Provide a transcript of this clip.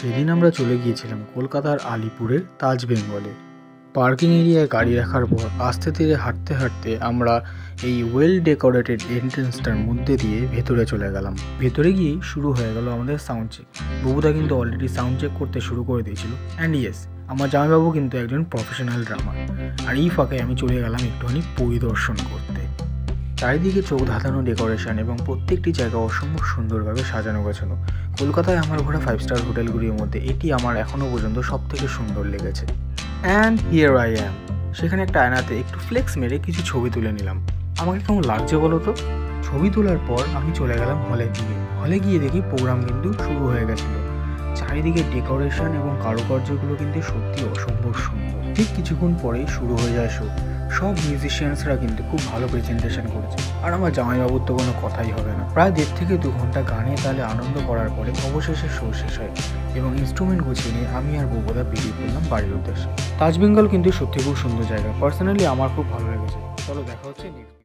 সেদিন আমরা চলে গিয়েছিলাম কলকাতার আলিপুরের তাজ বেঙ্গলে। পার্কিং এরিয়ায় গাড়ি রাখার পর আস্তে ধীরে হাঁটতে হাঁটতে আমরা এই ওয়েল ডেকোরেটেড এন্ট্রেন্সটার মধ্যে দিয়ে ভেতরে চলে গেলাম। ভেতরে গিয়েই শুরু হয়ে গেল আমাদের সাউন্ড চেক। ববুদা কিন্তু অলরেডি সাউন্ড চেক করতে শুরু করে দিয়েছিল। অ্যান্ড ইয়েস, আমার জামাইবাবু কিন্তু একজন প্রফেশনাল ড্রামার। আর এই ফাঁকে আমি চলে গেলাম একটুখানি পরিদর্শন করতে। চারিদিকে চোখ ধাঁধানো ডেকোরেশন এবং প্রত্যেকটি জায়গা অসম্ভব সুন্দরভাবে সাজানো গোছানো। কলকাতায় আমার ঘোরা 5 স্টার হোটেলগুলির মধ্যে এটি আমার এখনও পর্যন্ত সব থেকে সুন্দর লেগেছে। And here I am. সেখানে একটা আয়নাতে একটু ফ্লেক্স মেরে কিছু ছবি তুলে নিলাম। আমাকে কেমন লাগছে বলো তো? ছবি তোলার পর আমি চলে গেলাম হলের দিকে। হলে গিয়ে দেখি প্রোগ্রাম কিন্তু শুরু হয়ে গেছিলো। চারিদিকে ডেকোরেশন এবং কারুকার্যগুলো কিন্তু সত্যি অসম্ভব সুন্দর। ঠিক কিছুক্ষণ পরেই শুরু হয়ে যায় শো। সব মিউজিশিয়ানসরা কিন্তু খুব ভালো প্রেজেন্টেশন করেছে। আর আমার জামাইবাবুর তো কোনো কথাই হবে না। প্রায় 1.5 থেকে 2 ঘন্টা গানে তালে আনন্দ করার পরে অবশেষে শো শেষ হয় এবং ইনস্ট্রুমেন্ট গুছিয়ে নিয়ে আমি আর বউবদা বেরিয়ে পড়লাম বাড়ির উদ্দেশ্যে। তাজ বেঙ্গল কিন্তু সত্যি খুব সুন্দর জায়গা। পার্সোনালি আমার খুব ভালো লেগেছে। চলো দেখা হচ্ছে নেক্সট।